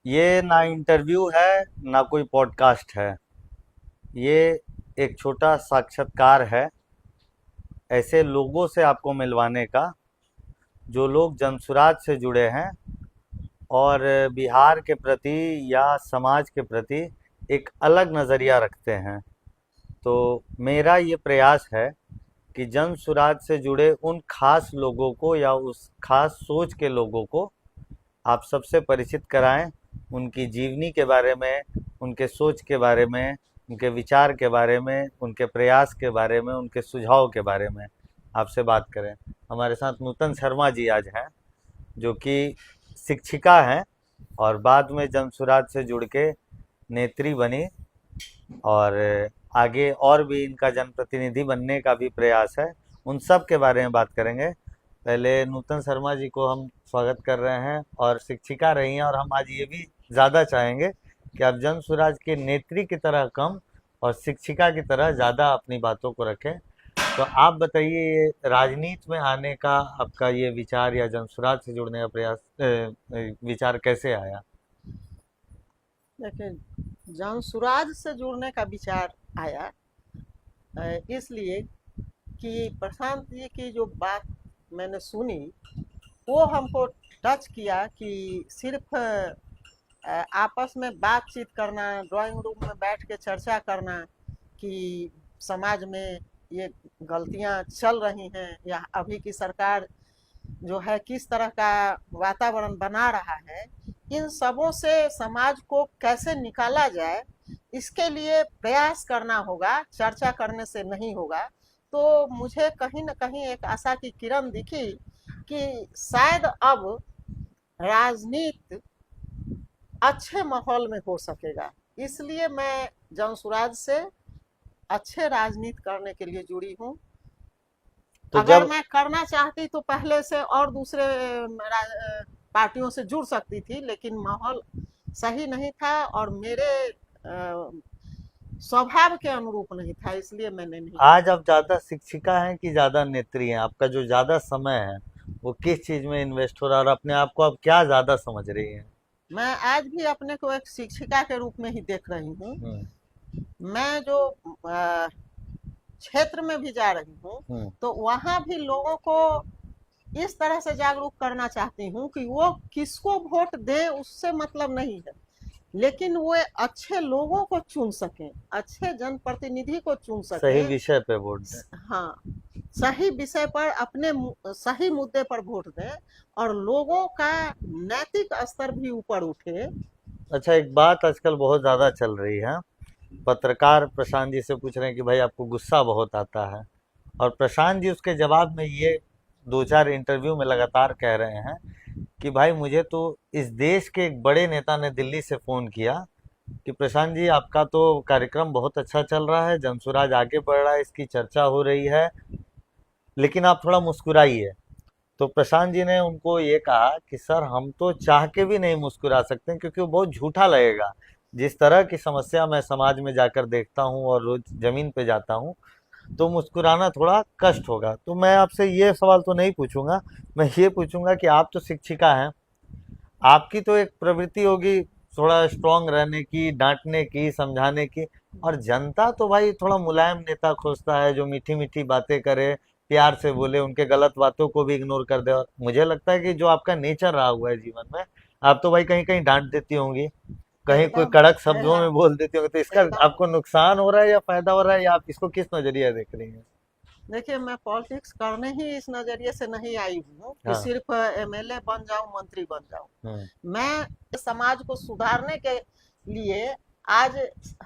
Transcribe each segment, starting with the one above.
ये ना इंटरव्यू है ना कोई पॉडकास्ट है। ये एक छोटा साक्षात्कार है ऐसे लोगों से आपको मिलवाने का जो लोग जनसुराज से जुड़े हैं और बिहार के प्रति या समाज के प्रति एक अलग नज़रिया रखते हैं। तो मेरा ये प्रयास है कि जनसुराज से जुड़े उन खास लोगों को या उस खास सोच के लोगों को आप सबसे परिचित कराएं, उनकी जीवनी के बारे में, उनके सोच के बारे में, उनके विचार के बारे में, उनके प्रयास के बारे में, उनके सुझाव के बारे में आपसे बात करें। हमारे साथ नूतन शर्मा जी आज हैं, जो कि शिक्षिका हैं और बाद में जनसुराज से जुड़ के नेत्री बनी और आगे और भी इनका जनप्रतिनिधि बनने का भी प्रयास है। उन सब के बारे में बात करेंगे। पहले नूतन शर्मा जी को हम स्वागत कर रहे हैं और शिक्षिका रही हैं, और हम आज ये भी ज़्यादा चाहेंगे कि आप जनसुराज के नेत्री की तरह कम और शिक्षिका की तरह ज़्यादा अपनी बातों को रखें। तो आप बताइए, ये राजनीति में आने का आपका ये विचार या जनसुराज से जुड़ने का प्रयास विचार कैसे आया? देखिए, जनसुराज से जुड़ने का विचार आया इसलिए कि प्रशांत जी की जो बात मैंने सुनी वो हमको टच किया कि सिर्फ आपस में बातचीत करना, ड्राइंग रूम में बैठ के चर्चा करना कि समाज में ये गलतियां चल रही हैं या अभी की सरकार जो है किस तरह का वातावरण बना रहा है, इन सबों से समाज को कैसे निकाला जाए इसके लिए प्रयास करना होगा, चर्चा करने से नहीं होगा। तो मुझे कहीं ना कहीं एक आशा की किरण दिखी कि शायद अब राजनीति अच्छे माहौल में हो सकेगा। इसलिए मैं जनसुराज से अच्छे राजनीति करने के लिए जुड़ी हूँ। तो अगर जब मैं करना चाहती तो पहले से और दूसरे पार्टियों से जुड़ सकती थी, लेकिन माहौल सही नहीं था और मेरे स्वभाव के अनुरूप नहीं था, इसलिए मैंने नहीं आज किया। आप ज़्यादा शिक्षिका हैं कि ज़्यादा नेत्री हैं? आपका जो ज़्यादा समय है वो किस चीज़ में इन्वेस्ट हो रहा है, और अपने आप को आप क्या ज़्यादा समझ रही हैं? मैं आज भी अपने को एक शिक्षिका के रूप में ही देख रही हूँ। हम्म। मैं जो क्षेत्र में भी जा रही हूँ हम्म। तो वहाँ भी लोगों को इस तरह से जागरूक करना चाहती हूँ कि वो किसको वोट दें उससे मतलब नहीं है, लेकिन वो अच्छे लोगों को चुन सकें, अच्छे जनप्रतिनिधि को चुन सही सकें। विषय पे वोट दें। हाँ, सही विषय पर अपने सही मुद्दे पर वोट दें और लोगों का नैतिक स्तर भी ऊपर उठे। अच्छा, एक बात आजकल बहुत ज़्यादा चल रही है। पत्रकार प्रशांत जी से पूछ रहे हैं कि भाई आपको गुस्सा बहुत आता है, और प्रशांत जी उसके जवाब में ये दो चार इंटरव्यू में लगातार कह रहे हैं कि भाई मुझे तो इस देश के एक बड़े नेता ने दिल्ली से फ़ोन किया कि प्रशांत जी आपका तो कार्यक्रम बहुत अच्छा चल रहा है, जनसुराज आगे बढ़ रहा है, इसकी चर्चा हो रही है, लेकिन आप थोड़ा मुस्कुराइए। तो प्रशांत जी ने उनको ये कहा कि सर हम तो चाह के भी नहीं मुस्कुरा सकते, क्योंकि वो बहुत झूठा लगेगा। जिस तरह की समस्या मैं समाज में जाकर देखता हूँ और रोज जमीन पे जाता हूँ, तो मुस्कुराना थोड़ा कष्ट होगा। तो मैं आपसे ये सवाल तो नहीं पूछूंगा, मैं ये पूछूंगा कि आप तो शिक्षिका हैं, आपकी तो एक प्रवृत्ति होगी थोड़ा स्ट्रांग रहने की, डांटने की, समझाने की, और जनता तो भाई थोड़ा मुलायम नेता खोजता है जो मीठी मीठी बातें करे, प्यार से बोले, उनके गलत बातों को भी इग्नोर कर दे। और मुझे लगता है कि जो आपका नेचर रहा हुआ है जीवन में, आप तो भाई कहीं कहीं डांट देती होंगी, कहीं कोई एकदम कड़क शब्दों में एकदम बोल देती होंगी। तो इसका एकदम। आपको नुकसान हो रहा है या फायदा हो रहा है, या आप इसको किस नजरिया देख रही हैं? देखिए, मैं पॉलिटिक्स करने ही इस नजरिए से नहीं आई हूँ कि हाँ। सिर्फ एमएलए बन जाऊं, मंत्री बन जाऊं। हम्म। मैं समाज को सुधारने के लिए आज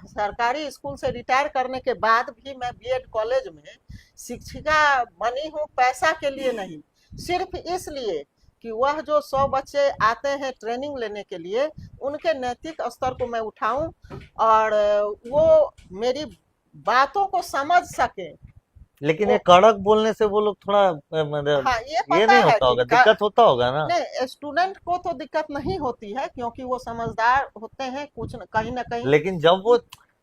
सरकारी स्कूल से रिटायर करने के बाद भी मैं बीएड कॉलेज में शिक्षिका बनी हूँ, पैसा के लिए नहीं, सिर्फ इसलिए कि वह जो 100 बच्चे आते हैं ट्रेनिंग लेने के लिए, उनके नैतिक स्तर को मैं उठाऊं और वो मेरी बातों को समझ सके। लेकिन वो ये कड़क बोलने से वो लोग थोड़ा मतलब हाँ, ये ये पता नहीं है होता कि होगा, दिक्कत होता होगा ना? नहीं, स्टूडेंट को तो दिक्कत नहीं होती है क्योंकि वो समझदार होते हैं कुछ कहीं ना कहीं। लेकिन जब वो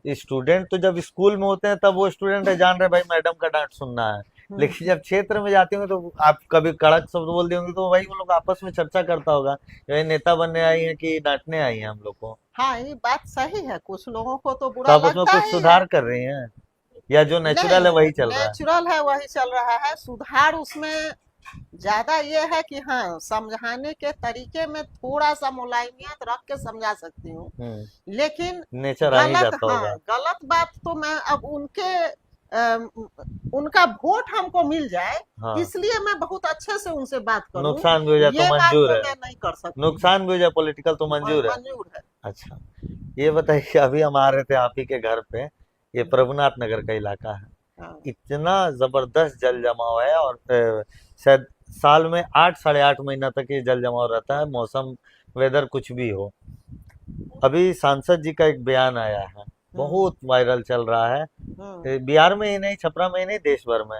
स्टूडेंट तो जब स्कूल में होते हैं तब वो स्टूडेंट है, जान रहे भाई मैडम का डांट सुनना है, लेकिन जब क्षेत्र में जाती होंगे तो आप कभी कड़क शब्द बोल दिए होंगे तो वही वो लोग आपस में चर्चा करता होगा, ये नेता बनने आई है कि डांटने आई है हम लोग को। हाँ, ये बात सही है, कुछ लोगों को तो तो बुरा आप उसमें लगता कुछ ही है। सुधार कर रही हैं या जो नेचुरल है नहीं, वही चल रहा है? नेचुरल है वही चल रहा है, सुधार उसमें ज्यादा ये है कि हाँ, समझाने के तरीके में थोड़ा सा मुलायमियत रख के समझा सकती हूँ, लेकिन नेचर आ ही गलत, जाता हाँ, होगा। गलत बात तो मैं अब उनका वोट हमको मिल जाए हाँ, इसलिए मैं बहुत अच्छे से उनसे बात करूं, नुकसान भी हो जाए तो ये बात मंजूर तो है, मैं नहीं कर सकती। नुकसान भी हो जाए पॉलिटिकल तो मंजूर है। मंजूर है। अच्छा, ये बताइए कि अभी हम आ रहे थे आप ही के घर पे, ये प्रभुनाथ नगर का इलाका है, हाँ, इतना जबरदस्त जल जमाव है और शायद साल में 8 साढ़े 8 महीना तक ये जल जमाव रहता है, मौसम वेदर कुछ भी हो। अभी सांसद जी का एक बयान आया है, बहुत वायरल चल रहा है, बिहार में ही नहीं, छपरा में ही नहीं, देश भर में।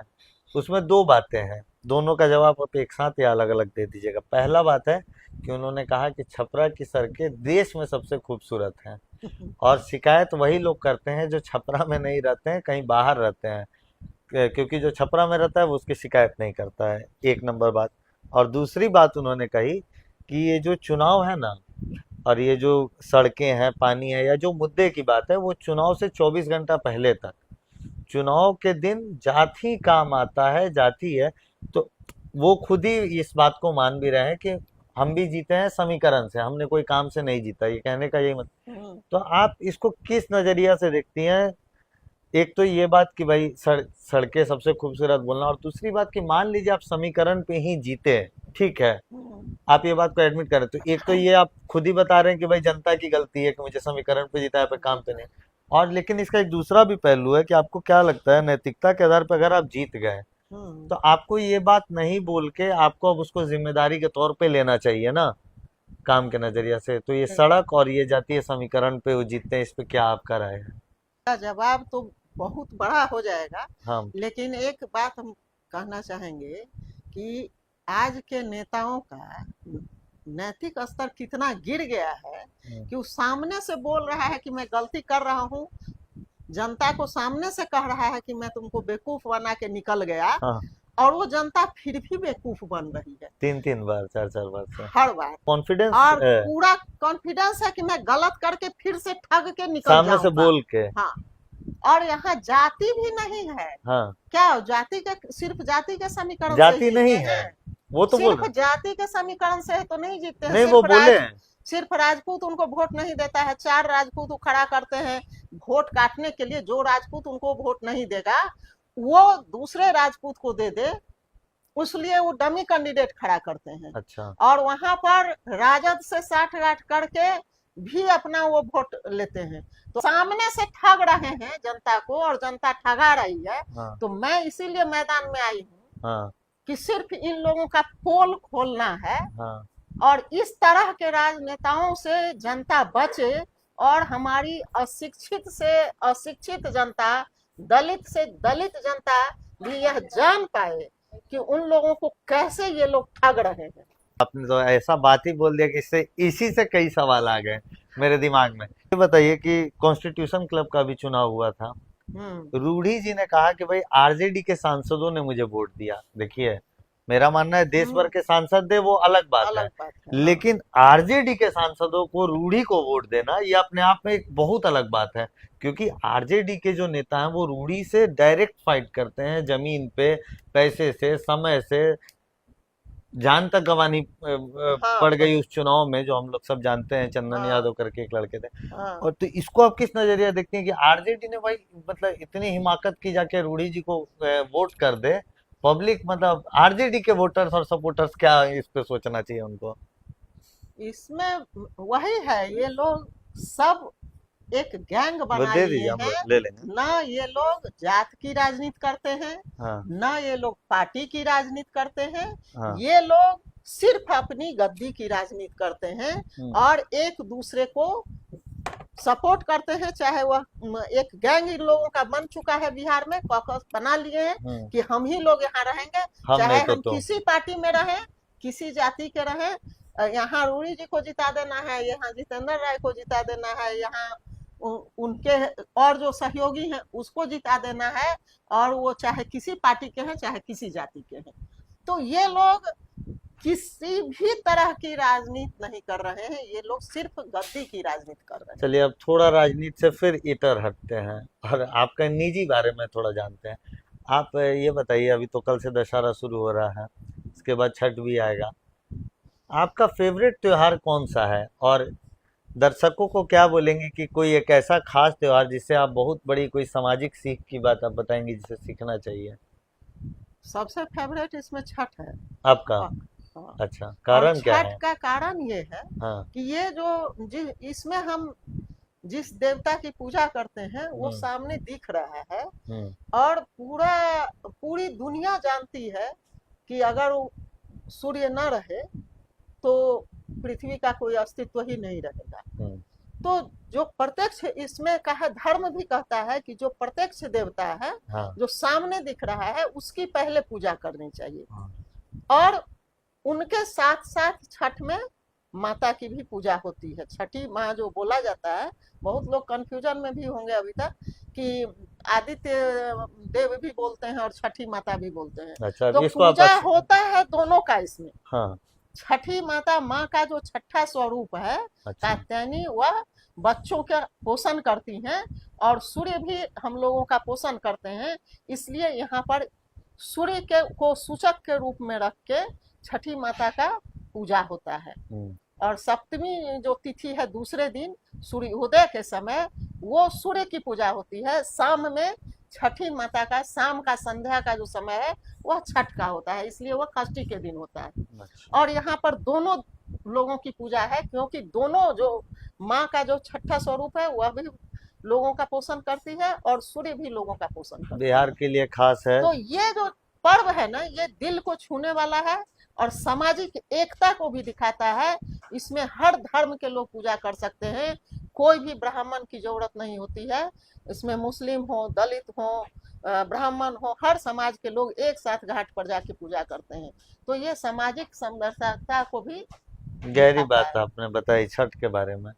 उसमें दो बातें हैं, दोनों का जवाब आप एक साथ या अलग अलग दे दीजिएगा। पहला बात है कि उन्होंने कहा कि छपरा की सड़कें देश में सबसे खूबसूरत हैं, और शिकायत वही लोग करते हैं जो छपरा में नहीं रहते हैं, कहीं बाहर रहते हैं, क्योंकि जो छपरा में रहता है वो उसकी शिकायत नहीं करता है। एक नंबर बात। और दूसरी बात उन्होंने कही कि ये जो चुनाव है ना, और ये जो सड़कें हैं, पानी है, या जो मुद्दे की बात है, वो चुनाव से 24 घंटा पहले तक, चुनाव के दिन जाति काम आता है, जाति है, तो वो खुद ही इस बात को मान भी रहे हैं कि हम भी जीते हैं समीकरण से, हमने कोई काम से नहीं जीता। ये कहने का यही मतलब। तो आप इसको किस नजरिया से देखती हैं? एक तो ये बात कि भाई सड़कें सबसे खूबसूरत बोलना, और दूसरी बात कि मान लीजिए आप समीकरण पे ही जीते, ठीक है, आप ये बात को एडमिट करें, तो एक तो ये आप खुद ही बता रहे हैं कि भाई जनता की गलती है कि मुझे समीकरण पे जीता है, पे काम पे नहीं। और लेकिन इसका एक दूसरा भी पहलू है कि आपको क्या लगता है, नैतिकता के आधार पर अगर आप जीत गए तो आपको ये बात नहीं बोल के आपको अब उसको जिम्मेदारी के तौर पे लेना चाहिए ना, काम के नजरिया से। तो ये सड़क और ये जातीय समीकरण पे वो जीतते हैं, इस पे क्या आपका राय है? का जवाब तो बहुत बड़ा हो जाएगा, हाँ, लेकिन एक बात हम कहना चाहेंगे कि आज के नेताओं का नैतिक स्तर कितना गिर गया है कि वो सामने से बोल रहा है कि मैं गलती कर रहा हूँ, जनता को सामने से कह रहा है कि मैं तुमको बेवकूफ बना के निकल गया, हाँ, और वो जनता फिर भी बेवकूफ बन रही है, 3 3 बार 4 4 बार से हर बार। कॉन्फिडेंस और पूरा कॉन्फिडेंस है कि मैं गलत करके फिर से ठग के निकल सामने से जाऊंगा। बोल के। हाँ, और यहाँ जाति भी नहीं है। हाँ, क्या जाति के, सिर्फ जाति के समीकरण से जाति ही नहीं जीते है, हैं? वो तो बोल सिर्फ रहे जाति के समीकरण से तो नहीं जीतते हैं। नहीं, वो बोले हैं। सिर्फ राजपूत उनको वोट नहीं देता है, 4 राजपूत खड़ा करते हैं वोट काटने के लिए, जो राजपूत उनको वोट नहीं देगा वो दूसरे राजपूत को दे दे, इसलिए वो डमी कैंडिडेट खड़ा करते हैं। अच्छा, और वहां पर राजद से साठ गांठ करके भी अपना वो वोट लेते हैं, तो सामने से ठग रहे हैं जनता को, और जनता ठगा रही है। हाँ, तो मैं इसीलिए मैदान में आई हूँ हाँ, कि सिर्फ इन लोगों का पोल खोलना है, हाँ, और इस तरह के राजनेताओं से जनता बचे, और हमारी अशिक्षित से अशिक्षित जनता, दलित से दलित जनता भी यह जान पाए कि उन लोगों को कैसे ये लोग ठग रहे हैं। आपने तो ऐसा बात ही बोल दिया कि इससे इसी से कई सवाल आ गए मेरे दिमाग में। ये बताइए कि कॉन्स्टिट्यूशन क्लब का भी चुनाव हुआ था, रूढ़ी जी ने कहा कि भाई आरजेडी के सांसदों ने मुझे वोट दिया। देखिए, मेरा मानना है देश भर के सांसद दे वो अलग बात है, लेकिन आरजेडी के सांसदों को, रूढ़ी को वोट देना, ये अपने आप में एक बहुत अलग बात है, क्योंकि आरजेडी के जो नेता हैं वो रूढ़ी से डायरेक्ट फाइट करते हैं, जमीन पे, पैसे से, समय से, जान तक गंवानी पड़ गई उस चुनाव में, जो हम लोग सब जानते हैं, चंदन यादव करके एक लड़के थे। और तो इसको आप किस नजरिया देखते हैं कि आरजेडी ने भाई मतलब इतनी हिमाकत की जाके रूढ़ी जी को वोट कर दे पब्लिक, मतलब आरजेडी के वोटर्स और सपोर्टर्स क्या इस पे सोचना चाहिए उनको? इसमें वही है, ये लोग सब एक गैंग बना लिए हैं, ले लेंगे ना ये लोग जात की राजनीति करते हैं, हाँ, ना ये लोग पार्टी की राजनीति करते हैं, हाँ, ये लोग सिर्फ अपनी गद्दी की राजनीति करते हैं, और एक दूसरे को सपोर्ट करते हैं। चाहे वह एक गैंग इन लोगों का बन चुका है बिहार में, कॉकस बना लिए हैं कि हम ही लोग यहाँ रहेंगे, चाहे हम किसी पार्टी में रहें, किसी जाति के रहें, यहाँ रूढ़ी जी को जिता देना है, यहाँ जितेंद्र राय को जिता देना है, यहाँ उनके और जो सहयोगी हैं उसको जिता देना है, और वो चाहे किसी पार्टी के हैं चाहे किसी जाति के हैं। तो ये लोग किसी भी तरह की राजनीति नहीं कर रहे हैं, ये लोग सिर्फ गद्दी की राजनीति कर रहे हैं। चलिए अब थोड़ा राजनीति से फिर इतर हटते हैं और आपका निजी बारे में थोड़ा जानते हैं। आप ये बताइए, अभी तो कल से दशहरा शुरू हो रहा है, इसके बाद छठ भी आएगा, आपका फेवरेट त्योहार कौन सा है? और दर्शकों को क्या बोलेंगे कि कोई एक ऐसा खास त्योहार जिससे आप बहुत बड़ी कोई सामाजिक सीख की बात आप बताएंगे जिसे सीखना चाहिए? सबसे फेवरेट इसमें छठ है। आपका? हाँ। अच्छा, और कारण क्या छठ है? का कारण ये है हाँ। कि ये जो इसमें हम जिस देवता की पूजा करते हैं वो सामने दिख रहा है, और पूरी दुनिया जानती है कि अगर सूर्य न रहे तो पृथ्वी का कोई अस्तित्व ही नहीं रहेगा। तो जो प्रत्यक्ष इसमें का है, धर्म भी कहता है कि जो प्रत्यक्ष देवता है, हाँ। जो सामने दिख रहा है, उसकी पहले पूजा करनी चाहिए। हाँ। और उनके साथ साथ छठ में माता की भी पूजा होती है। छठी माँ जो बोला जाता है, बहुत लोग कंफ्यूजन में भी होंगे अभी तक कि आदित्य देव भी बोलते हैं और छठी माता भी बोलते हैं। अच्छा, तो इसको आप पूजा होता है दोनों का इसमें। हाँ। छठी माता माँ का जो छठा स्वरूप है, अच्छा। कात्यायनी, वह बच्चों का पोषण करती हैं, और सूर्य भी हम लोगों का पोषण करते हैं। इसलिए यहाँ पर सूर्य के को सूचक के रूप में रख के छठी माता का पूजा होता है। और सप्तमी जो तिथि है, दूसरे दिन सूर्योदय के समय वो सूर्य की पूजा होती है। शाम में छठी माता का, शाम का संध्या का जो समय है वह छठ का होता है, इसलिए वह षष्ठी के दिन होता है। अच्छा। और यहाँ पर दोनों लोगों की पूजा है, क्योंकि दोनों जो माँ का जो छठा स्वरूप है वह भी लोगों का पोषण करती है और सूर्य भी लोगों का पोषण करती है। बिहार के लिए खास है। तो ये जो पर्व है ना, ये दिल को छूने वाला है और सामाजिक एकता को भी दिखाता है। इसमें हर धर्म के लोग पूजा कर सकते हैं, कोई भी ब्राह्मण की जरूरत नहीं होती है। इसमें मुस्लिम हो, दलित हो, ब्राह्मण हो, हर समाज के लोग एक साथ घाट पर जाके पूजा करते हैं। तो ये सामाजिक समरसता को भी गहरी बात आपने बताई छठ के बारे में।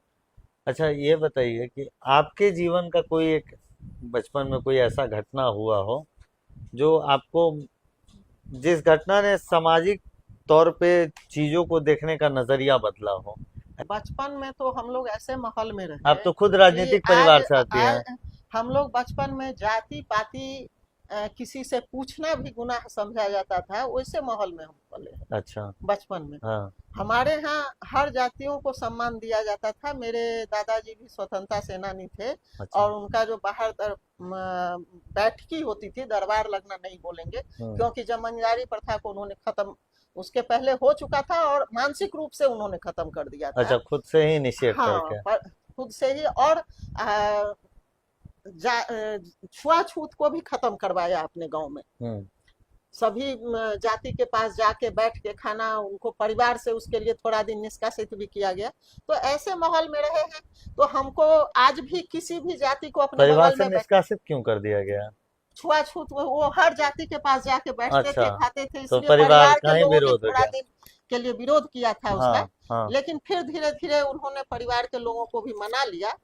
अच्छा, ये बताइए कि आपके जीवन का कोई एक बचपन में कोई ऐसा घटना हुआ हो जो आपको, जिस घटना ने सामाजिक तौर पे चीजों को देखने का नजरिया बदला हो? बचपन में तो हम लोग ऐसे माहौल में रहे। आप तो खुद राजनीतिक परिवार से आती हैं। हम लोग बचपन में जाति पाति किसी से पूछना भी गुनाह समझा जाता था, वैसे माहौल में हम पले। अच्छा। बचपन में हाँ। हमारे यहाँ हर जातियों को सम्मान दिया जाता था। मेरे दादाजी भी स्वतंत्रता सेनानी थे। अच्छा। और उनका जो बाहर बैठकी होती थी, दरबार लगना नहीं बोलेंगे, क्योंकि जमींदारी प्रथा को उन्होंने खत्म, उसके पहले हो चुका था और मानसिक रूप से उन्होंने खत्म कर दिया था। अच्छा, खुद से ही निषेध करके। खुद से ही, और छुआछूत को भी खत्म करवाया अपने गांव में। सभी जाति के पास जाके बैठ के खाना, उनको परिवार से उसके लिए थोड़ा दिन निष्कासित भी किया गया। तो ऐसे माहौल में रहे हैं, तो हमको आज भी किसी भी जाति को अपने परिवार से निष्कासित क्यों कर दिया गया? छुआछूत वो हर जाति के पास जाके बैठते थे, खाते थे, इसलिए तो परिवार के लोगों ने विरोध थोड़ा दिन के लिए विरोध किया था उसका। हाँ। लेकिन फिर धीरे धीरे उन्होंने परिवार के लोगों को भी मना लिया।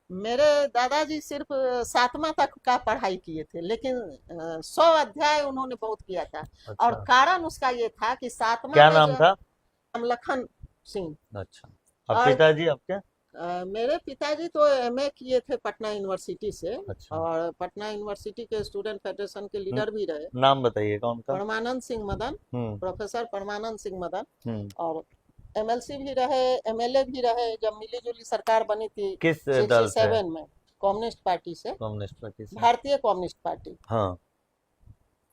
मेरे दादाजी सिर्फ 7वां तक का पढ़ाई किए थे, लेकिन 100 अध्याय उन्होंने बहुत किया था। अच्छा। और कारण उसका ये था कि 7वां, क्या नाम था? लखन सिंह। अच्छा। अब पिताजी आपके? मेरे पिताजी तो एमए किए थे पटना यूनिवर्सिटी से। अच्छा। और पटना यूनिवर्सिटी के स्टूडेंट फेडरेशन के लीडर भी रहे। नाम बताइए कौन था? परमानंद सिंह मदन, प्रोफेसर परमानंद सिंह मदन। और एमएलसी भी रहे, एमएलए भी रहे जब मिली जुली सरकार बनी थी। किस दल से? 67 में कम्युनिस्ट पार्टी से। कम्युनिस्ट पार्टी से, भारतीय कम्युनिस्ट पार्टी। हाँ।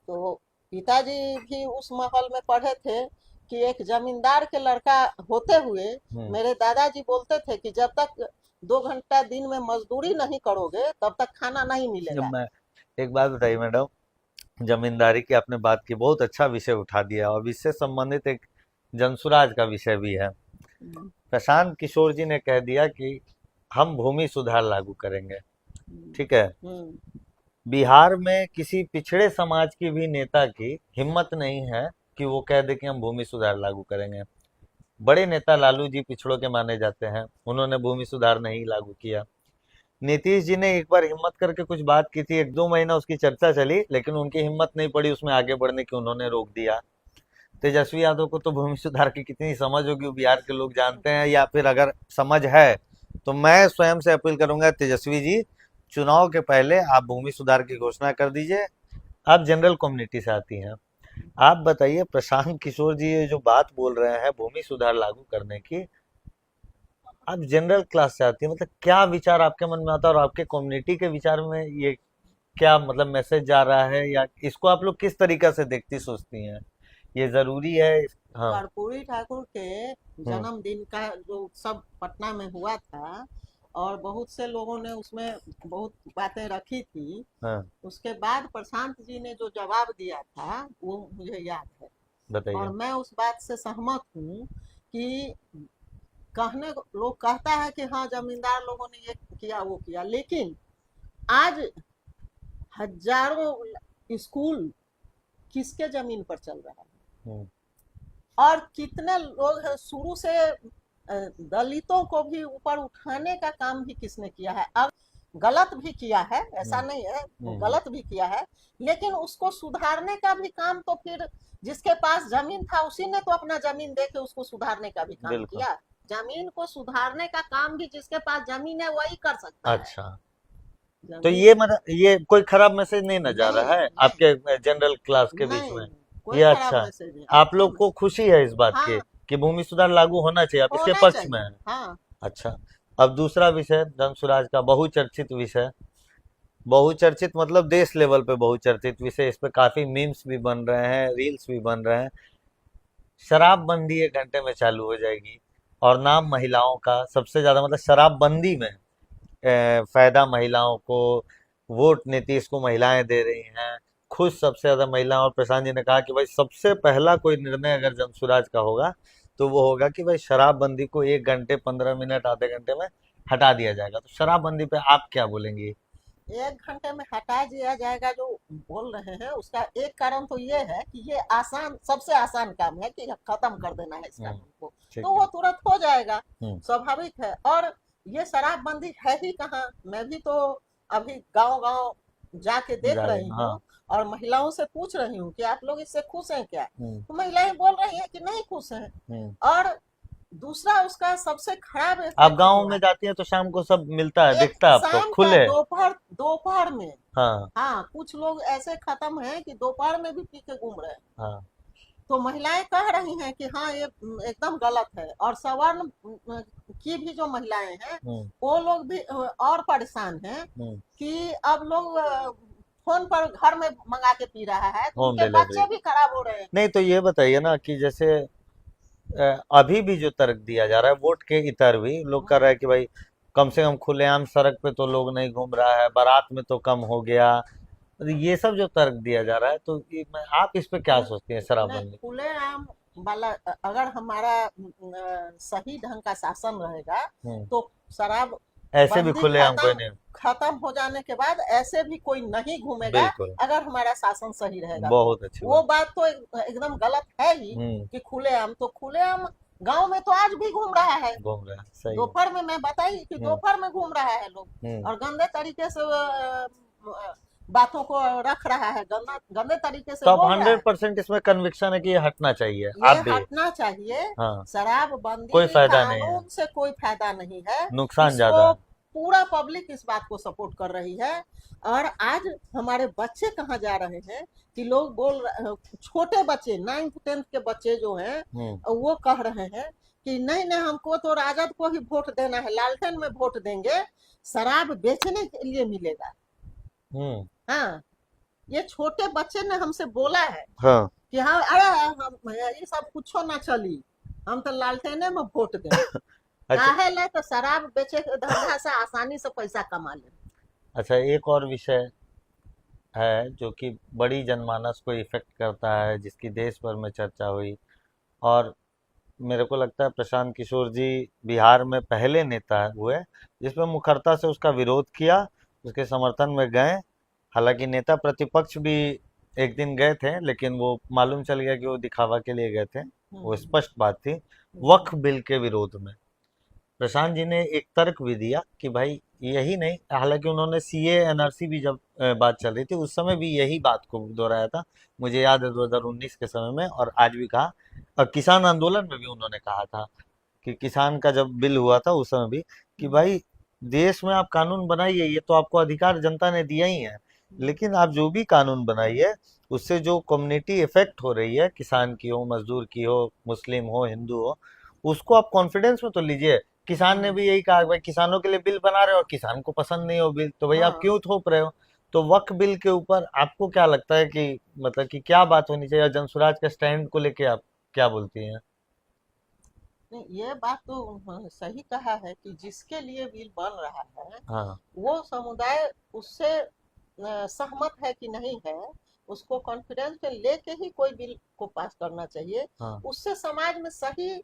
तो पिताजी भी उस माहौल में पढ़े थे कि एक जमींदार के लड़का होते हुए मेरे दादाजी बोलते थे कि जब तक 2 घंटा दिन में मजदूरी नहीं करोगे तब तक खाना नहीं मिलेगा। एक बात बताइए मैडम, जमींदारी की आपने बात की, बहुत अच्छा विषय उठा दिया, और इससे संबंधित एक जनसुराज का विषय भी है। प्रशांत किशोर जी ने कह दिया कि हम भूमि सुधार लागू करेंगे, ठीक है। बिहार में किसी पिछड़े समाज की भी नेता की हिम्मत नहीं है कि वो कह दे कि हम भूमि सुधार लागू करेंगे। बड़े नेता लालू जी पिछड़ों के माने जाते हैं, उन्होंने भूमि सुधार नहीं लागू किया। नीतीश जी ने एक बार हिम्मत करके कुछ बात की थी, 1-2 महीना उसकी चर्चा चली, लेकिन उनकी हिम्मत नहीं पड़ी उसमें आगे बढ़ने की, उन्होंने रोक दिया। तेजस्वी यादव को तो भूमि सुधार की कितनी समझ होगी वो बिहार के लोग जानते हैं, या फिर अगर समझ है तो मैं स्वयं से अपील करूंगा, तेजस्वी जी चुनाव के पहले आप भूमि सुधार की घोषणा कर दीजिए। आप जनरल कम्युनिटी से आती हैं, आप बताइए प्रशांत किशोर जी ये जो बात बोल रहे हैं भूमि सुधार लागू करने की, आप जनरल क्लास से आती है, मतलब क्या विचार आपके मन में आता है और आपके कम्युनिटी के विचार में ये क्या मतलब मैसेज जा रहा है, या इसको आप लोग किस तरीका से देखती सोचती हैं, ये जरूरी है? हाँ। कर्पूरी ठाकुर के हम्म। जन्मदिन का जो उत्सव पटना में हुआ था और बहुत से लोगों ने उसमें बहुत बातें रखी थी, हाँ। उसके बाद प्रशांत जी ने जो जवाब दिया था वो मुझे याद है बताइए। और मैं उस बात से सहमत हूँ कि लोग कहता है कि हाँ जमींदार लोगों ने ये किया वो किया, लेकिन आज हजारों स्कूल किसके जमीन पर चल रहा है हम्म। और कितने लोग हैं शुरू से दलितों को भी ऊपर उठाने का काम भी किसने किया है। अब गलत भी किया है, ऐसा हम्म। नहीं है, हम्म। गलत भी किया है, लेकिन उसको सुधारने का भी काम तो फिर जिसके पास जमीन था उसी ने तो अपना जमीन दे के उसको सुधारने का भी काम बिल्कुल। किया। जमीन को सुधारने का काम भी जिसके पास जमीन है वही कर सकता है। अच्छा, तो जमीन ये मतलब ये कोई खराब मैसेज नहीं ना जा नहीं रहा है नहीं आपके जनरल क्लास के बीच नहीं, में? कोई ये खराब अच्छा है। मैसेज नहीं, आप अच्छा लोग को मैसेज। खुशी है इस बात की हाँ, कि भूमि सुधार लागू होना चाहिए, आप इसके होना पक्ष में चाहिए, हैं? हाँ। अच्छा। अब दूसरा विषय, धन स्वराज का बहुचर्चित विषय, बहुचर्चित मतलब देश लेवल पे बहुचर्चित विषय, इस पे काफी मीम्स भी बन रहे हैं, रील्स भी बन रहे हैं। शराबबंदी 1 घंटे में चालू हो जाएगी, और नाम महिलाओं का सबसे ज्यादा, मतलब शराबबंदी में फायदा महिलाओं को, वोट नीतीश को महिलाएं दे रही हैं, खुश सबसे ज्यादा महिला। और प्रशांत जी ने कहा कि भाई सबसे पहला कोई निर्णय अगर जनसुराज का होगा तो वो होगा कि भाई शराबबंदी को 1 घंटे 15 मिनट आधे घंटे में हटा दिया जाएगा। तो शराबबंदी पे आप क्या बोलेंगी? 1 घंटे में हटा दिया जाएगा जो बोल रहे हैं उसका एक कारण तो ये है कि ये आसान, सबसे आसान काम है कि खत्म कर देना है इस हम्म। कानून को, ठीक तो है। वो तुरंत हो जाएगा, हम्म। स्वाभाविक है। और ये शराबबंदी है ही कहाँ, मैं भी तो अभी गांव गांव जाके देख जा रहे रही हैं, हाँ। हूँ और महिलाओं से पूछ रही हूँ कि आप लोग इससे खुश हैं क्या, हम्म। तो महिलाएं बोल रही हैं कि नहीं खुश हैं। हम्म। और दूसरा उसका सबसे खराब आप इफेक्ट गाँव हुआ में जाती हैं तो शाम को सब मिलता है, एक दिखता है आपको शाम का खुले? दोपहर दोपहर में। हाँ। हाँ, कुछ लोग ऐसे खत्म हैं कि दोपहर में भी पी के घूम रहे हैं। हाँ। तो महिलाएं कह रही हैं कि हाँ ये एकदम गलत है, और सवर्ण की भी जो महिलाएं हैं हम्म। वो लोग भी और परेशान हैं हम्म। कि अब लोग फोन पर घर में मंगा के पी रहा है तो होम उनके डिलीवरी। बच्चे भी खराब हो रहे हैं। नहीं तो ये बताइए ना कि जैसे अभी भी जो तर्क दिया जा रहा है वोट के इतर भी लोग कर रहे हैं कि भाई कम से कम खुलेआम सड़क पे तो लोग नहीं घूम रहा है, बारात में तो कम हो गया, तो ये सब जो तर्क दिया जा रहा है, तो आप इस पे क्या सोचती हैं नहीं, शराबबंदी? खुलेआम वाला अगर हमारा सही ढंग का शासन रहेगा हम्म। तो शराब ऐसे भी बंदी खुलेआम कोई नहीं। खत्म हो जाने के बाद ऐसे भी कोई नहीं घूमेगा बिल्कुल। अगर हमारा शासन सही रहेगा तो। बहुत अच्छी वो बात। बात तो एकदम गलत है ही हम्म। कि खुलेआम, तो खुलेआम गांव में तो आज भी घूम रहा है। घूम रहा है, सही है। दोपहर में मैं बताई कि हम्म। दोपहर में घूम रहा है लोग हम्म। और गंदे तरीके से बातों को रख रहा है, गंदे तरीके से तो आप बोल रहा है। 100% इसमें कन्विक्शन है कि ये हटना चाहिए, ये आप भी? हटना चाहिए। हाँ। कोई शराबबंदी फायदा नहीं है, कानून से कोई फायदा नहीं है, नुकसान इसको ज्यादा है। पूरा पब्लिक इस बात को सपोर्ट कर रही है। और आज हमारे बच्चे कहाँ जा रहे हैं कि लोग छोटे बच्चे 9th 10th के बच्चे जो हैं हम्म। वो कह रहे हैं कि नहीं नहीं हमको तो राजद को ही वोट देना है, लालटेन में वोट देंगे, शराब बेचने के लिए मिलेगा। हम्म। हाँ, ये छोटे बच्चे ने हमसे बोला है हाँ। कि हाँ अरे हम ये सब कुछो ना चली, हम तो लालटेने में वोट दें। अच्छा। काहे ले तो शराब बेचे के धंधा से आसानी से पैसा कमा ले। अच्छा, एक और विषय है जो कि बड़ी जनमानस को इफेक्ट करता है, जिसकी देश भर में चर्चा हुई, और मेरे को लगता है प्रशांत किशोर जी बिहार में पहले नेता हुए जिसमें मुखरता से उसका विरोध किया, उसके समर्थन में गए। हालांकि नेता प्रतिपक्ष भी एक दिन गए थे, लेकिन वो मालूम चल गया कि वो दिखावा के लिए गए थे, वो हम्म, स्पष्ट बात थी। हम्म, वक्फ बिल के विरोध में प्रशांत जी ने एक तर्क भी दिया कि भाई यही नहीं, हालांकि उन्होंने सीए एनआरसी भी जब बात चल रही थी उस समय भी यही बात को दोहराया था, मुझे याद है 2019 के समय में, और आज भी कहा। और किसान आंदोलन में भी उन्होंने कहा था कि किसान का जब बिल हुआ था उस समय भी, कि भाई देश में आप कानून बनाइए, ये तो आपको अधिकार जनता ने दिया ही है, लेकिन आप जो भी कानून बनाइए उससे जो कम्युनिटी इफेक्ट हो रही है, किसान की हो, मजदूर की हो, मुस्लिम हो, हिंदू हो, उसको आप कॉन्फिडेंस में तो लीजिए। किसान ने भी यही कहा कि भाई किसानों के लिए बिल बना रहे हो और किसान को पसंद नहीं हो बिल, तो भाई आप हाँ क्यों थोप रहे हो। तो वक्फ बिल के ऊपर आपको क्या लगता है कि मतलब कि क्या बात होनी चाहिए, और जनसुराज के स्टैंड को लेके आप क्या बोलती हैं? नहीं, ये बात तो सही कहा है कि जिसके लिए बिल बन रहा है हाँ। वो समुदाय उससे सहमत है कि नहीं है, उसको कॉन्फिडेंस में लेके ही कोई बिल को पास करना चाहिए। हाँ। उससे समाज में सही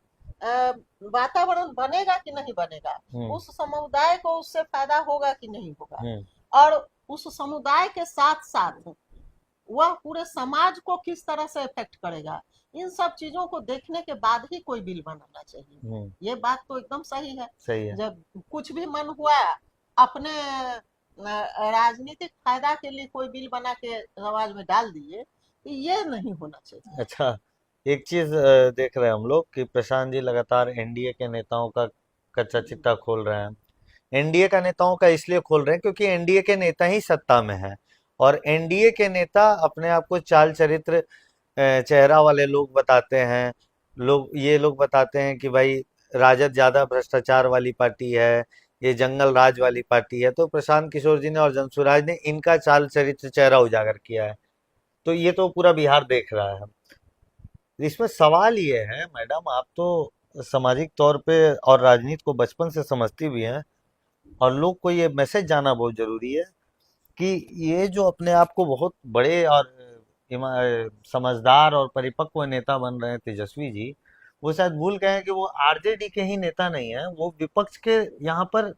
वातावरण बनेगा कि नहीं बनेगा, हम्म। उस समुदाय को उससे फायदा होगा कि नहीं होगा, हम्म। और उस समुदाय के साथ साथ वह पूरे समाज को किस तरह से इफेक्ट करेगा, इन सब चीजों को देखने के बाद ही कोई बिल बनाना चाहिए। हम्म। ये बात तो एकदम सही है। सही है। जब कुछ भी मन हुआ अपने राजनीतिक फायदा के लिए कोई बिल बना के समाज में डाल दिए, तो ये नहीं होना चाहिए। अच्छा, एक चीज देख रहे हैं हम लोग कि प्रशांत जी लगातार एनडीए के नेताओं का कच्चा चिट्ठा खोल रहे हैं। एनडीए का नेताओं का इसलिए खोल रहे हैं क्योंकि एनडीए के नेता ही सत्ता में है, और एनडीए के नेता अपने आप को चाल चरित्र चेहरा वाले लोग बताते हैं। ये लोग बताते हैं कि भाई राजद ज्यादा भ्रष्टाचार वाली पार्टी है, ये जंगल राज वाली पार्टी है। तो प्रशांत किशोर जी ने और जनसुराज ने इनका चाल चरित्र चेहरा उजागर किया है, तो ये तो पूरा बिहार देख रहा है। इसमें सवाल ये है मैडम, आप तो सामाजिक तौर पे और राजनीति को बचपन से समझती भी हैं, और लोग को ये मैसेज जाना बहुत जरूरी है कि ये जो अपने आप को बहुत बड़े और समझदार और परिपक्व नेता बन रहे हैं तेजस्वी जी, वो शायद भूल गए हैं कि वो आरजेडी के ही नेता नहीं है, वो विपक्ष के यहाँ पर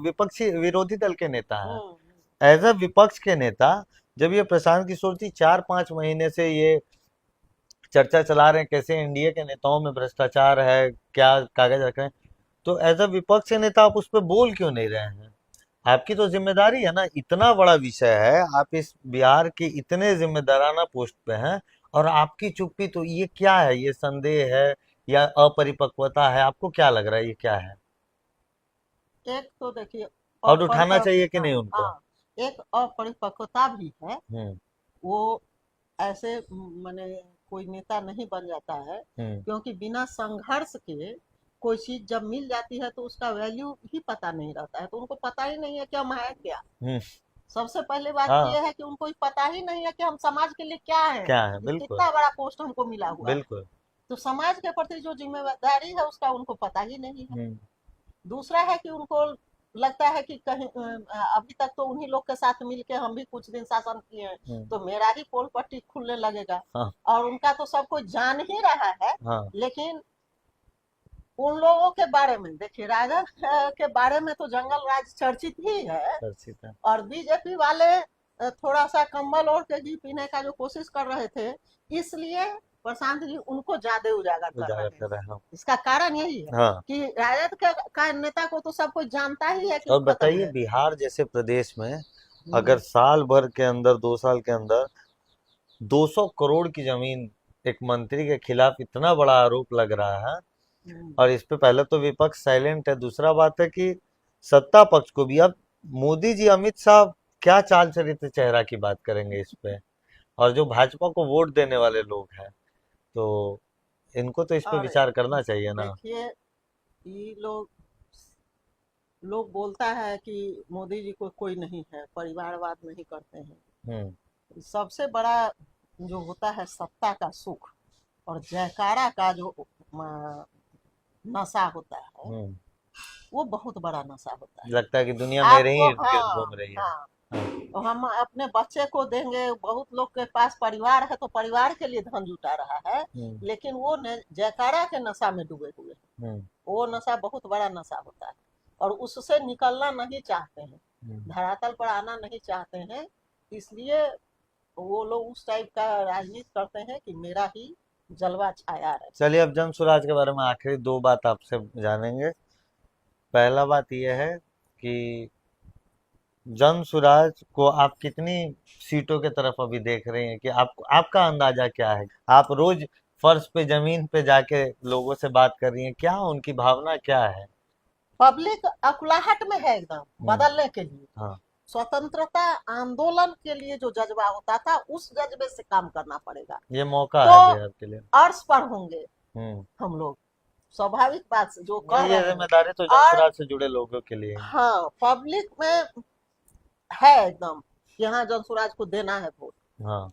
विपक्षी विरोधी दल के नेता है। हम्म, एज अ विपक्ष के नेता जब ये प्रशांत किशोर जी 4-5 महीने से ये चर्चा चला रहे हैं कैसे एनडीए के नेताओं में भ्रष्टाचार है, क्या कागज रख रहे हैं, तो एज अ विपक्ष के नेता आप उस पर बोल क्यों नहीं रहे हैं? आपकी तो जिम्मेदारी है ना, इतना बड़ा विषय है, आप इस बिहार के इतने जिम्मेदाराना पोस्ट पे हैं, और आपकी चुप्पी, तो ये क्या है, ये संदेह है या अपरिपक्वता है, आपको क्या लग रहा है ये क्या है? एक तो देखिए और उठाना अपरिपक्व, चाहिए कि हाँ नहीं उनको? हाँ, एक अपरिपक्वता भी है। हम्म। वो ऐसे माने कोई नेता नहीं बन जाता है, हम्म। क्योंकि बिना संघर्ष के कोई चीज जब मिल जाती है तो उसका वैल्यू ही पता नहीं रहता है, तो उनको पता ही नहीं है कि हम है क्या। हम्म। सबसे पहले बात हाँ। यह है कि उनको पता ही नहीं है कि हम समाज के लिए क्या है, क्या है, कि बिल्कुल। कितना बड़ा पोस्ट हमको मिला हुआ है। बिल्कुल। तो समाज के प्रति जो जिम्मेदारी है उसका उनको पता ही नहीं है। हम्म। दूसरा है कि उनको लगता है कि कहीं अभी तक तो उन्हीं लोग के साथ मिलके हम भी कुछ दिन शासन किए हैं, हम्म। तो मेरा ही पोल पट्टी खुलने लगेगा। हाँ। और उनका तो सब कुछ जान ही रहा है। हाँ। लेकिन उन लोगों के बारे में देखिए, राजद के बारे में तो जंगल राज चर्चित ही है, चर्चित है। और बीजेपी वाले थोड़ा सा कंबल ओढ़ के घी पीने का जो कोशिश कर रहे थे, इसलिए प्रशांत जी उनको ज्यादा उजागर कर रहे उजागर हैं। कर रहे हैं। इसका कारण यही है हाँ। कि राजद का नेता को तो सब कोई जानता ही है कि वो और खत्म बताइए है। बिहार जैसे प्रदेश में अगर हम्म, साल भर के अंदर, 2 साल के अंदर 200 करोड़ की जमीन एक मंत्री के खिलाफ इतना बड़ा आरोप लग रहा है, हम्म, और इस पे पहले तो विपक्ष साइलेंट है, दूसरा बात है कि सत्ता पक्ष को भी अब मोदी जी, अमित शाह क्या चाल चरित्र चेहरा की बात करेंगे इस पे, और जो भाजपा को वोट देने वाले लोग हैं, तो इनको तो इस पे और विचार करना चाहिए ना। देखिए, ये लोग लोग बोलता है कि मोदी जी को कोई नहीं है, परिवारवाद नहीं करते हैं। हम्म। सबसे बड़ा जो होता है सत्ता का सुख और जयकारा का जो नशा होता है, हम्म। वो बहुत बड़ा नशा होता है। लगता है कि दुनिया मेरे ही आपको, इर्द गिर्द हाँ घूम रही है। हाँ, हाँ। तो हम अपने बच्चे को देंगे, बहुत लोग के पास परिवार है तो परिवार के लिए धन जुटा रहा है, हम्म। लेकिन वो जयकारा के नशा में डूबे हुए हैं। हम्म। वो नशा बहुत बड़ा नशा होता है, और उससे निकलना नहीं चाहते हैं, हम्म। धरातल पर आना नहीं चाहते हैं। इसलिए वो लोग उस टाइप का राजनीति करते हैं कि मेरा ही जलवा छाया रहे। चलिए, अब जन स्वराज के बारे में आखिरी 2 बात आपसे जानेंगे। पहला बात यह है कि जन सुराज को आप कितनी सीटों के तरफ अभी देख रहे हैं, कि आपका अंदाजा क्या है? आप रोज फर्श पे जमीन पे जाके लोगों से बात कर रही हैं, क्या उनकी भावना क्या है? पब्लिक अकुलाहट में है एकदम बदलने के लिए। हाँ। स्वतंत्रता आंदोलन के लिए जो जज्बा होता था उस जज्बे से काम करना पड़ेगा। ये मौका तो है बिहार के लिए। अर्श पर होंगे हम लोग, स्वाभाविक बात से जो कर ये रहे हैं। जिम्मेदारी तो जन और सुराज से जुड़े लोगों के लिए है। हाँ, पब्लिक में है एकदम कि हाँ जनसुराज को देना है वोट। हाँ।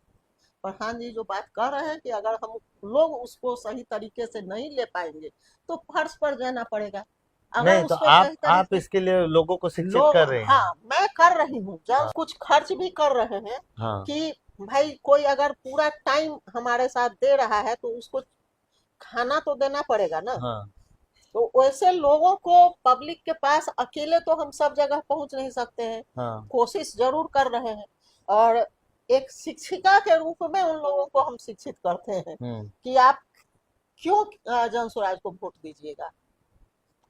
प्रधान जी जो बात कर रहे हैं कि अगर हम लोग उसको सही तरीके से नहीं ले पाएंगे तो फर्श पर जाना पड़ेगा। अगर नहीं तो उसको आप सही तरीके से इसके लिए लोगों को शिक्षित लोग, कर रहे हैं। हाँ मैं कर रही हूँ, जब कुछ खर्च भी कर रहे हैं हाँ। कि भाई कोई अगर पूरा टाइम हमारे साथ दे रहा है तो उसको खाना तो देना पड़ेगा ना। हाँ। तो वैसे लोगों को पब्लिक के पास अकेले तो हम सब जगह पहुंच नहीं सकते हैं। हाँ। कोशिश जरूर कर रहे हैं और एक शिक्षिका के रूप में उन लोगों को हम शिक्षित करते हैं कि आप क्यों जनसुराज को वोट दीजिएगा।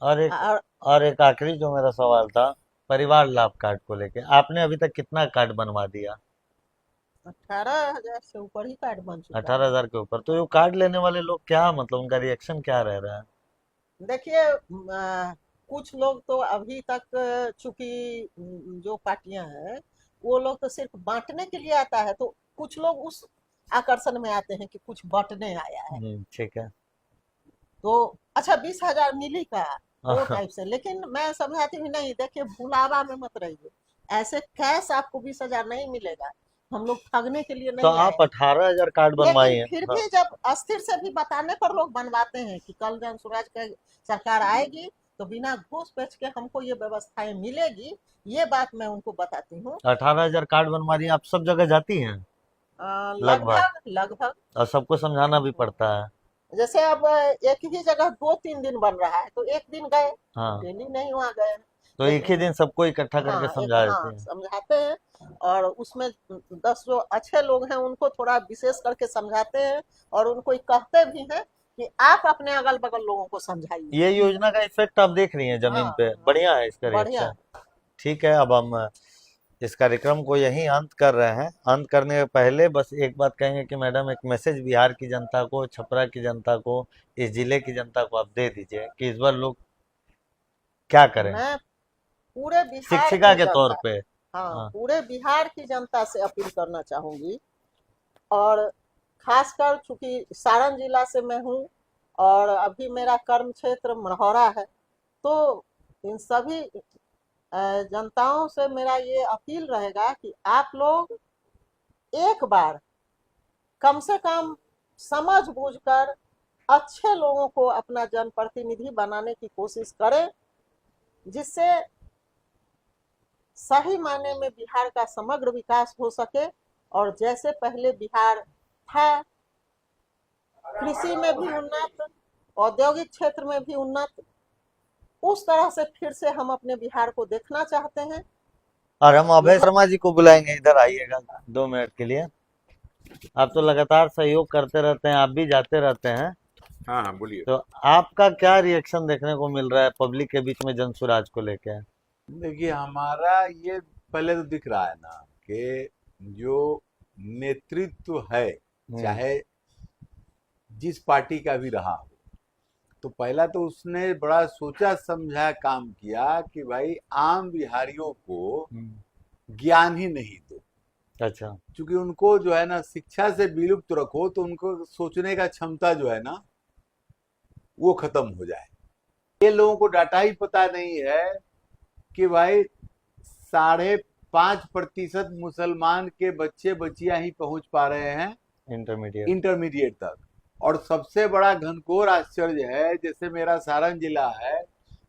और और एक आखिरी जो मेरा सवाल था, परिवार लाभ कार्ड को लेके, आपने अभी तक कितना कार्ड बनवा दिया? 18,000 से ऊपर ही कार्ड बन चुका है। 18,000 के ऊपर। तो ये कार्ड लेने वाले लोग क्या, मतलब उनका रिएक्शन क्या रह रहा है? देखिए कुछ लोग तो अभी तक चूंकि जो पार्टियां हैं वो लोग तो सिर्फ बांटने के लिए आता है, तो कुछ लोग उस आकर्षण में आते हैं कि कुछ बांटने आया है। ठीक है। तो अच्छा 20,000 मिली का वो टाइप से, लेकिन मैं समझाती हूँ नहीं, देखिए भुलावा में मत रहिए, ऐसे कैश आपको 20,000 नहीं मिलेगा। हम लोग ठगने के लिए तो नहीं आप आए 18,000 कार्ड बनवाए लेकिन हैं। फिर हाँ। भी जब अस्थिर से भी बताने पर लोग बनवाते हैं कि कल जनसुराज की सरकार आएगी तो बिना घूस पेच के हमको ये व्यवस्थाएं मिलेगी, ये बात मैं उनको बताती हूँ। 18,000 कार्ड बनवा रही हैं, आप सब जगह जाती हैं? लगभग। लगभग लगभग। और सबको समझाना भी पड़ता है। जैसे अब एक ही जगह 2-3 दिन बन रहा है तो एक दिन गए, हाँ। डेली नहीं वहाँ गए। तो एक ही दिन सबको इकट्ठा करके समझा देते हैं। समझाते हैं और उसमें 10 जो अच्छे लोग हैं उनको थोड़ा विशेष करके समझाते हैं और उनको कहते भी हैं कि आप अपने अगल बगल लोगों को समझाइए। ये योजना का इफेक्ट आप देख रही हैं जमीन पे? बढ़िया है इसका बढ़िया। रिएक्शन। ठीक है, अब हम इस कार्यक्रम को यहीं अंत कर रहे हैं। अंत करने के पहले बस एक बात कहेंगे कि मैडम, एक मैसेज बिहार की जनता को, छपरा की जनता को, इस जिले की जनता को आप दे दीजिए कि इस बार लोग क्या करें। मैं पूरे बिहार शिक्षिका के तौर पे। हाँ, पूरे बिहार की जनता से अपील करना चाहूंगी, और खासकर चूंकि सारण जिला से मैं हूँ और अभी मेरा कर्म क्षेत्र मढ़ौरा है, तो इन सभी जनताओं से मेरा ये अपील रहेगा कि आप लोग एक बार कम से कम समझ बूझकर अच्छे लोगों को अपना जनप्रतिनिधि बनाने की कोशिश करें, जिससे सही मायने में बिहार का समग्र विकास हो सके। और जैसे पहले बिहार था, कृषि में भी उन्नत, औद्योगिक क्षेत्र में भी उन्नत, उस तरह से फिर से हम अपने बिहार को देखना चाहते हैं। और हम अभय शर्मा जी को बुलाएंगे, इधर आइएगा 2 मिनट के लिए। आप तो लगातार सहयोग करते रहते हैं, आप भी जाते रहते हैं। हाँ हाँ बोलिए। तो आपका क्या रिएक्शन देखने को मिल रहा है पब्लिक के बीच में जनसुराज को लेके? देखिए, हमारा ये पहले तो दिख रहा है ना कि जो नेतृत्व है, चाहे जिस पार्टी का भी रहा हो, तो पहला तो उसने बड़ा सोचा समझा काम किया कि भाई आम बिहारियों को ज्ञान ही नहीं दो। अच्छा। क्योंकि उनको जो है ना शिक्षा से विलुप्त रखो तो उनको सोचने का क्षमता जो है ना वो खत्म हो जाए। ये लोगों को डाटा ही पता नहीं है कि भाई 5.5% मुसलमान के बच्चे बच्चियां ही पहुंच पा रहे हैं इंटरमीडिएट तक। और सबसे बड़ा घनघोर आश्चर्य है, जैसे मेरा सारण जिला है,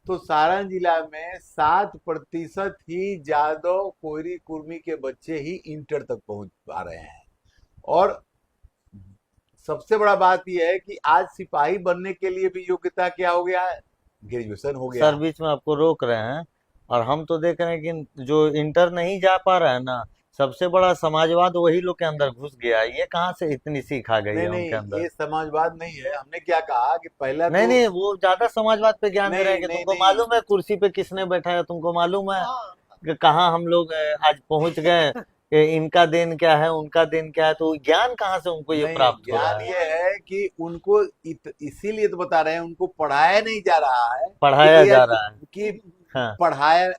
तो सारण जिला में 7% ही जादव कोयरी कुर्मी के बच्चे ही इंटर तक पहुंच पा रहे हैं। और सबसे बड़ा बात यह है कि आज सिपाही बनने के लिए भी योग्यता क्या हो गया है? ग्रेजुएशन हो गया। सर बीच में आपको रोक रहे हैं, और हम तो देख रहे हैं कि जो इंटर नहीं जा पा रहा है ना, सबसे बड़ा समाजवाद वही लोग के अंदर घुस गया है। ये कहाँ से इतनी सीख आ गई नहीं है उनके नहीं, अंदर? ये समाजवाद नहीं है। हमने क्या कहा कि पहला नहीं तो नहीं, वो ज्यादा समाजवाद पे ज्ञान दे रहे नहीं हैं कि नहीं तुमको नहीं, मालूम है कुर्सी पे किसने बैठाया, तुमको मालूम है हाँ कि कहाँ हम लोग आज पहुंच गए, कि इनका दिन क्या है, उनका दिन क्या है। तो ज्ञान कहाँ से उनको ये नहीं प्राप्त हो रहा ज्ञान है? ये है कि उनको इसीलिए तो बता रहे हैं, उनको पढ़ाया नहीं जा रहा है कि पढ़ाया भैया जा रहा है। कि हाँ पढ़ाया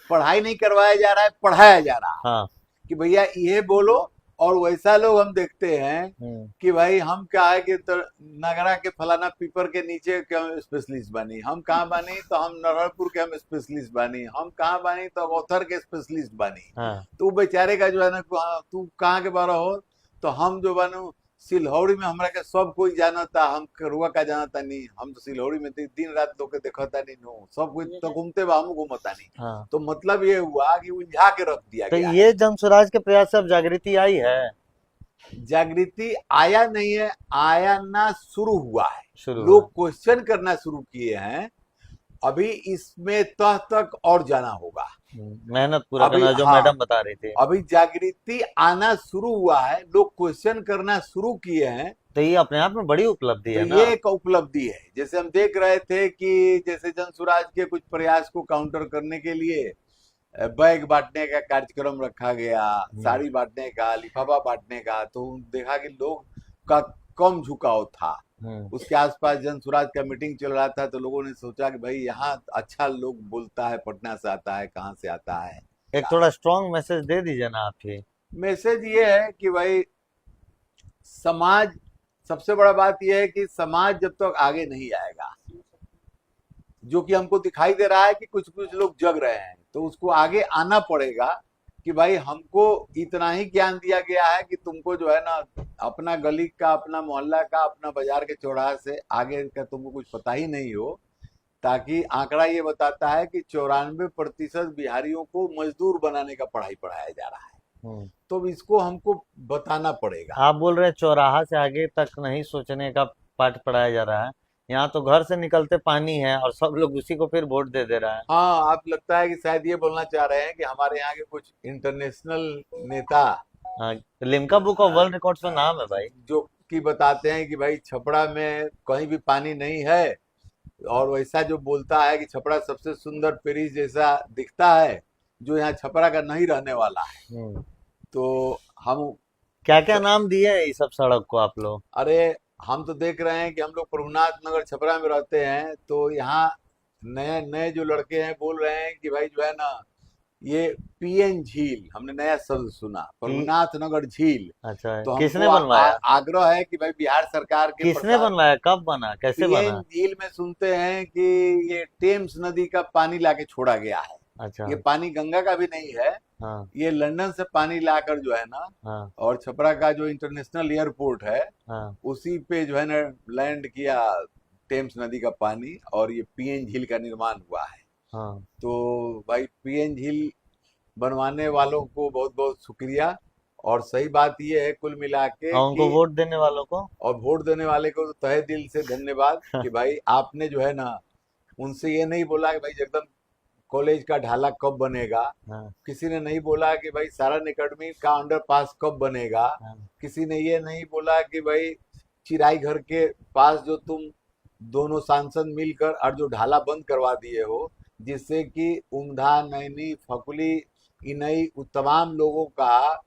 पढ़ाई नहीं करवाया जा रहा है, पढ़ाया जा रहा है हाँ। कि भैया ये बोलो। और वैसा लोग हम देखते हैं हम्म। कि भाई हम क्या है कि नगरा के फलाना पीपर के नीचे के हम स्पेशलिस्ट बनी, हम कहाँ बनी तो हम नरहरपुर के हम स्पेशलिस्ट बनी, हम कहाँ बनी तो अबौथर के स्पेशलिस्ट बनी। हाँ तो बेचारे का जो है ना, तू कहाँ के बारा हो, तो हम जो बनू सिलहौड़ी में हमरा के सब कोई जानता, हम करुआ का जानता नहीं, हम तो सिलहौड़ी में दिन रात लोग के देखता नहीं नो, सब कोई तो घूमते बा, हम घूमता नहीं। हाँ। तो मतलब ये हुआ कि उलझा के रख दिया तो गया है। ये जन स्वराज के प्रयास से अब जागृति आई है? जागृति आया नहीं है, आया ना शुरू हुआ है। शुरू हुआ। लोग क्वेश्चन करना शुरू किए हैं। अभी इसमें तह तक और जाना होगा। मेहनत पूरा अभी करना, जो हाँ, मैडम बता रही थी। अभी जागृति आना शुरू हुआ है, लोग क्वेश्चन करना शुरू किए हैं। तो ये अपने आप में बड़ी उपलब्धि तो है ना। ये एक उपलब्धि है। जैसे हम देख रहे थे कि जैसे जन स्वराज के कुछ प्रयास को काउंटर करने के लिए बैग बांटने का कार्यक्रम रखा गया, साड़ी बांटने का, लिफाफा बांटने का, तो देखा कि लोग का कम झुकाव था। उसके आसपास जन स्वराज का मीटिंग चल रहा था, तो लोगों ने सोचा कि भाई यहाँ अच्छा लोग बोलता है, पटना से आता है, कहाँ से आता है। एक थोड़ा स्ट्रॉन्ग मैसेज दे दीजिए ना आप ही। मैसेज ये है कि भाई समाज, सबसे बड़ा बात यह है कि समाज जब तक आगे नहीं आएगा, जो कि हमको दिखाई दे रहा है कि कुछ कुछ लोग जग रहे हैं, तो उसको आगे आना पड़ेगा कि भाई हमको इतना ही ज्ञान दिया गया है कि तुमको जो है ना अपना गली का, अपना मोहल्ला का, अपना बाजार के चौराहे से आगे का तुमको कुछ पता ही नहीं हो। ताकि आंकड़ा ये बताता है कि 94% बिहारियों को मजदूर बनाने का पढ़ाई पढ़ाया जा रहा है। तो इसको हमको बताना पड़ेगा। आप बोल रहे हैं चौराहा से आगे तक नहीं सोचने का पाठ पढ़ाया जा रहा है। यहाँ तो घर से निकलते पानी है और सब लोग उसी को फिर वोट दे दे रहा है। हाँ, आप लगता है कि शायद ये बोलना चाह रहे हैं कि हमारे यहाँ के कुछ इंटरनेशनल नेता, हाँ, Limca book of world records में नाम है भाई, जो कि बताते हैं कि भाई छपरा में कहीं भी पानी नहीं है, और वैसा जो बोलता है कि छपरा सबसे सुंदर पेरिस जैसा दिखता है, जो यहाँ छपरा का नहीं रहने वाला है। तो हम क्या क्या नाम दिए हैं इस सब सड़क को आप लोग? अरे हम तो देख रहे हैं कि हम लोग प्रभुनाथ नगर छपरा में रहते हैं, तो यहाँ नए नए जो लड़के हैं बोल रहे हैं कि भाई जो है ना, ये पीएन झील, हमने नया शब्द सुना, प्रभुनाथ नगर झील। अच्छा, तो किसने हमको बनवाया? आग्रह है कि भाई बिहार सरकार के किसने बनवाया, कब बना, कैसे पीएन बना? झील में सुनते हैं कि ये टेम्स नदी का पानी लाके छोड़ा गया है। अच्छा। ये पानी गंगा का भी नहीं है। हाँ ये लंदन से पानी लाकर जो है ना, हाँ और छपरा का जो इंटरनेशनल एयरपोर्ट है, हाँ उसी पे जो है ना लैंड किया टेम्स नदी का पानी, और ये पीएन झील का निर्माण हुआ है। हाँ। तो भाई पीएन झील बनवाने वालों को बहुत बहुत शुक्रिया। और सही बात ये है कुल मिला के और उनको कि, वोट देने वालों को, और वोट देने वाले को तो तहे दिल से धन्यवाद कि भाई आपने जो है ना उनसे ये नहीं बोला कि भाई जगदम कॉलेज का ढाला कब बनेगा, हाँ किसी ने नहीं बोला कि भाई सारण एकेडमी का अंडरपास कब बनेगा, हाँ किसी ने ये नहीं बोला कि भाई चिराई घर के पास जो तुम दोनों सांसद मिलकर और जो ढाला बंद करवा दिए हो, जिससे कि उमधा, नैनी, फकुली, इनई तमाम लोगों का,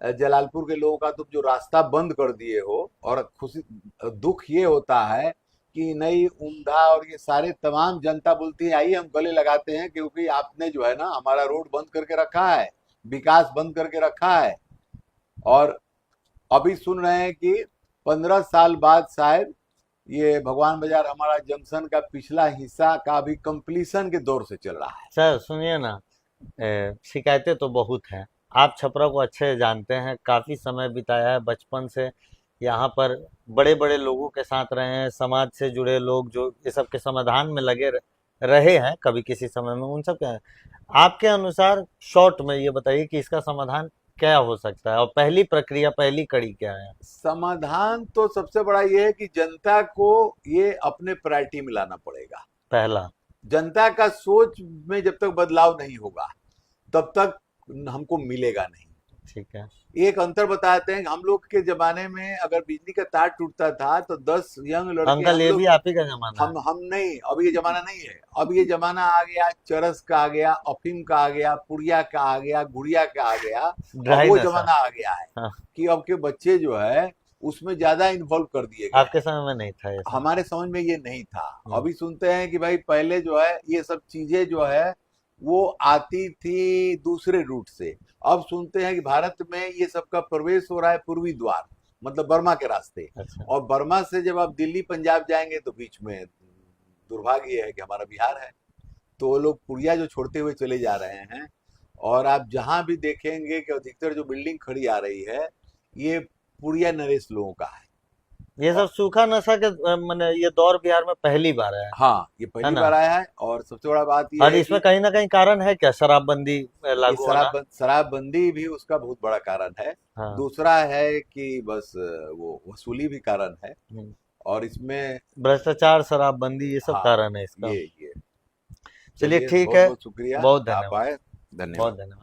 जलालपुर के लोगों का तुम जो रास्ता बंद कर दिए हो। और खुशी दुख ये होता है कि नई, उमधा और ये सारे तमाम जनता बोलती है आइए हम गले लगाते हैं, क्योंकि आपने जो है ना हमारा रोड बंद करके रखा है, विकास बंद करके रखा है। और अभी सुन रहे हैं कि 15 साल बाद शायद ये भगवान बाजार हमारा जंक्शन का पिछला हिस्सा का अभी कंप्लीशन के दौर से चल रहा है। सर सुनिए ना, शिकायतें तो बहुत हैं। आप छपरा को अच्छे जानते हैं, काफ़ी समय बिताया है, बचपन से यहाँ पर बड़े बड़े लोगों के साथ रहे हैं, समाज से जुड़े लोग जो ये सब के समाधान में लगे रहे हैं कभी किसी समय में, उन सब के आपके अनुसार शॉर्ट में ये बताइए कि इसका समाधान क्या हो सकता है, और पहली प्रक्रिया, पहली कड़ी क्या है? समाधान तो सबसे बड़ा ये है कि जनता को ये अपने प्रायोरिटी में लाना पड़ेगा। पहला, जनता का सोच में जब तक बदलाव नहीं होगा तब तक हमको मिलेगा नहीं। ठीक है। एक अंतर बताते हैं कि हम लोग के जमाने में अगर बिजली का तार टूटता था तो 10 यंग लड़के अंकल हम ये लोग भी आप ही का जमाना है। हम नहीं, अब ये जमाना नहीं है। अब ये जमाना आ गया, चरस का आ गया, अफीम का आ गया, पुड़िया का आ गया, गुड़िया का आ गया। अब ड्राई वो नशा। जमाना आ गया है हाँ, कि अब के बच्चे जो है उसमें ज्यादा इन्वॉल्व कर दिए गए आपके हैं। समय में नहीं था ये सब। हमारे समझ में ये नहीं था। हम्म, अभी सुनते हैं कि भाई पहले जो है ये सब चीजें जो है वो आती थी दूसरे रूट से। अब सुनते हैं कि भारत में ये सब का प्रवेश हो रहा है पूर्वी द्वार, मतलब बर्मा के रास्ते। अच्छा। और बर्मा से जब आप दिल्ली पंजाब जाएंगे तो बीच में दुर्भाग्य ये है कि हमारा बिहार है, तो वो लोग पुड़िया जो छोड़ते हुए चले जा रहे हैं। और आप जहां भी देखेंगे कि अधिकतर जो बिल्डिंग खड़ी आ रही है ये पुड़िया नरेश लोगों का है। ये सब सूखा नशा के मैंने ये दौर बिहार में पहली बार है हाँ, ये है पहली ना। बार आया है। और सबसे बड़ा बात ये और है इसमें कि कहीं ना कहीं कारण है क्या, शराबबंदी ये लागू होना। शराबबंदी भी उसका बहुत बड़ा कारण है। हाँ। दूसरा है कि बस वो वसूली भी कारण है। हम्म, और इसमें भ्रष्टाचार, शराबबंदी, ये सब हाँ, कारण है इसका। ये चलिए चलिए, ठीक बहुत है। बहुत शुक्रिया बहुत आप धन्यवाद। आए। बहुत धन्यवाद। धन्यवाद।